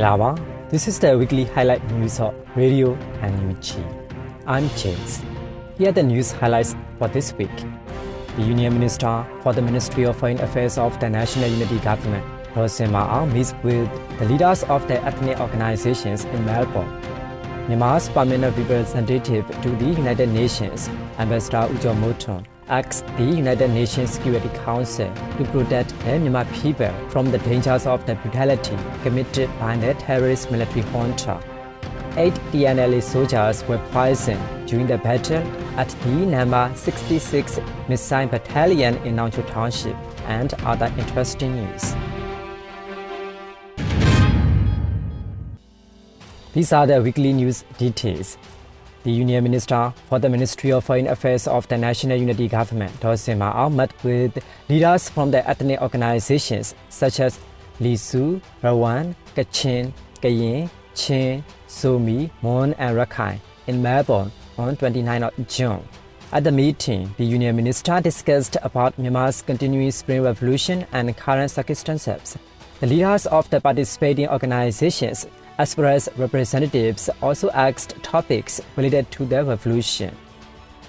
Mangalaba. This is the weekly highlight news of radio and UG. I'm James. Here are the news highlights for this week. The Union Minister for the Ministry of Foreign Affairs of the National Unity Government, Rja, meets with the leaders of the ethnic organizations in Melbourne. Myanmar's permanent representative to the United Nations, Ambassador Rja, asks the United Nations Security Council to protect the Myanmar people from the dangers of the brutality committed by the terrorist military junta. 8 TNLA soldiers were poisoned during the battle at the m.CDMMyanmar missile battalion in Nongcho Township, and other interesting news. These are the weekly news details. The Union Minister for the Ministry of Foreign Affairs of the National Unity Government, Rja, met with leaders from the ethnic organizations such as Lisu, Rawan, Kachin, Kayin, Chin, Somi, Mon and Rakhine in Melbourne on 29 June. At the meeting, the Union Minister discussed about Myanmar's continuing Spring Revolution and current circumstances. The leaders of the participating organizations as well as representatives also asked topics related to the revolution.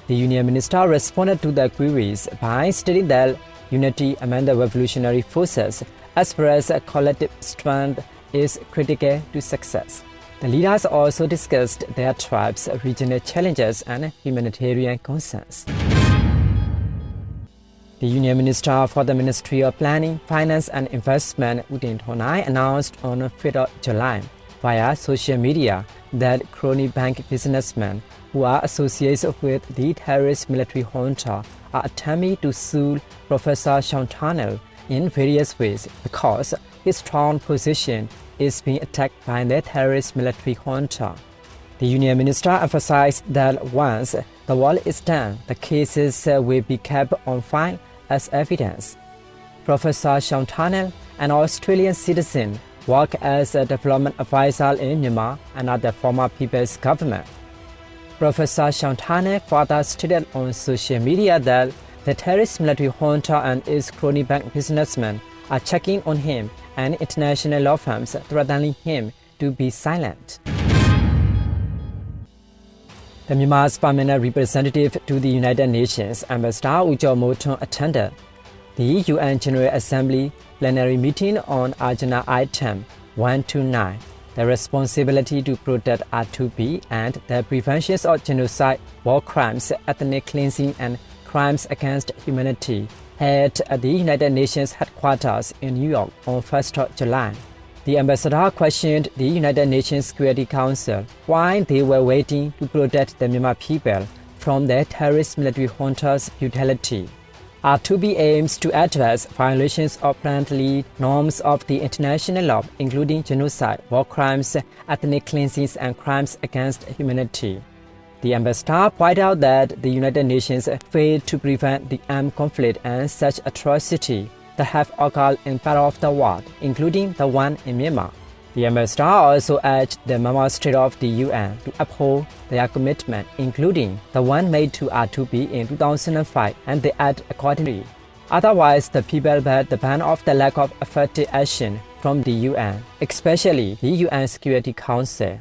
The Union Minister responded to the queries by stating that unity among the revolutionary forces as well as collective strength is critical to success. The leaders also discussed their tribes' regional challenges and humanitarian concerns. The Union Minister for the Ministry of Planning, Finance and Investment, Udin Thonai, announced on 5th July via social media that crony bank businessmen who are associated with the terrorist military junta are attempting to sue Professor Chantanel in various ways because his strong position is being attacked by the terrorist military junta. The Union Minister emphasized that once the war is done, the cases will be kept on file as evidence. Professor Chantanel, an Australian citizen, worked as a development advisor in Myanmar under the former People's Government. Professor Chantanel further stated on social media that the terrorist military junta and its crony bank businessmen are checking on him and international law firms threatening him to be silent. The Myanmar's permanent representative to the United Nations, Ambassador Rja, attended the UN General Assembly plenary meeting on Agenda Item 129, the responsibility to protect R2P and the prevention of genocide, war crimes, ethnic cleansing and crimes against humanity, held at the United Nations headquarters in New York on 1st July. The ambassador questioned the United Nations Security Council why they were waiting to protect the Myanmar people from the terrorist military junta's brutality. R2P aims to address violations of friendly norms of the international law, including genocide, war crimes, ethnic cleansings, and crimes against humanity. The ambassador pointed out that the United Nations failed to prevent the armed conflict and such atrocity that have occurred in part of the world, including the one in Myanmar. The ambassador also urged the member states of the UN to uphold their commitment, including the one made to R2P in 2005, and they act accordingly. Otherwise, the people bear the ban of the lack of effective action from the UN, especially the UN Security Council.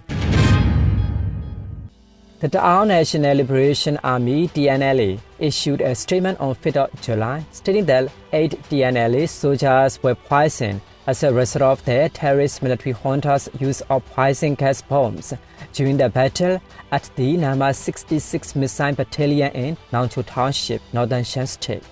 The Tao National Liberation Army (TNLA) issued a statement on 5th July stating that 8 TNLA soldiers were poisoned as a result of the terrorist military junta's use of poison gas bombs during the battle at the m.CDMMyanmar missile battalion in Nongcho Township, northern Shan State.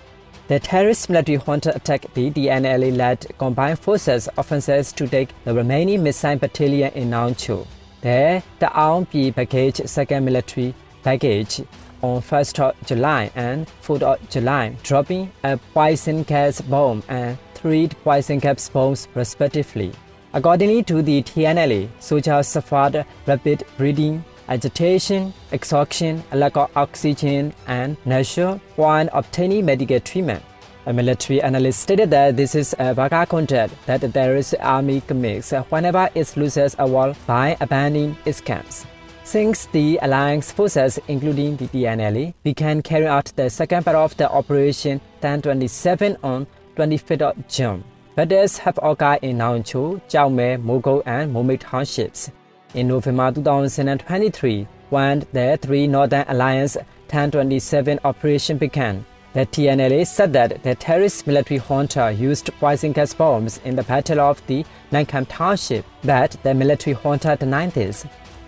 The terrorist military junta attacked the TNLA-led combined forces offensives to take the remaining missile battalion in Nongcho. The Aung Package 2nd Military Package on 1st July and 4th July, dropping a poison gas bomb and 3 poison gas bombs respectively. Accordingly to the TNLA, soldiers suffered rapid breathing, agitation, exhaustion, a lack of oxygen, and nausea while obtaining medical treatment. A military analyst stated that this is a vague conduct that the terrorist army commits whenever it loses a war by abandoning its camps. Since the alliance forces, including the TNLA, began carrying out the second part of the Operation 1027 on 25th June, Murders have occurred in Nauncho, Chaume, Mogo, and Momit townships. In November 2023, when the Three Northern Alliance 1027 operation began, the TNLA said that the terrorist military junta used poison gas bombs in the Battle of the Nankam Township, but the military junta denied this.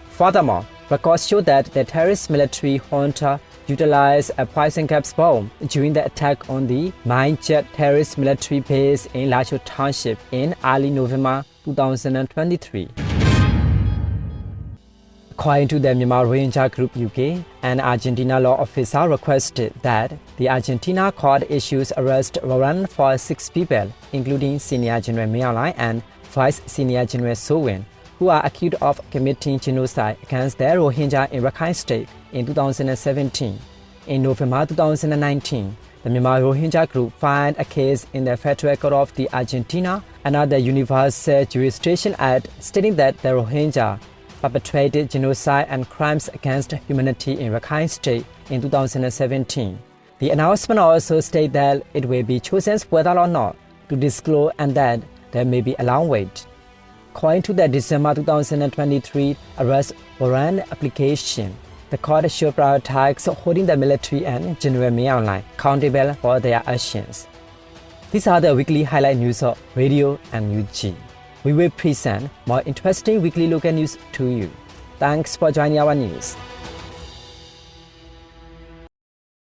Furthermore, records show that the terrorist military junta utilized a poison gas bomb during the attack on the Mindjet terrorist military base in Lacho Township in early November 2023. According to the Rja Group UK, an Argentina law officer requested that the Argentina court issues arrest warrant for 6 people, including Senior General Myanmar and Vice Senior General Sowin, who are accused of committing genocide against the Rohingya in Rakhine State in 2017. In November 2019, the Myanmar Rohingya Group filed a case in the Federal Court of the Argentina under the Universal Jurisdiction Act, stating that the Rohingya perpetrated genocide and crimes against humanity in Rakhine State in 2017. The announcement also states that it will be chosen whether or not to disclose and that there may be a long wait. According to the December 2023 arrest warrant application, the court should prioritize holding the military and General Myanmar accountable for their actions. These are the weekly highlight news of Radio and UG. We will present more interesting weekly local news to you. Thanks for joining our news.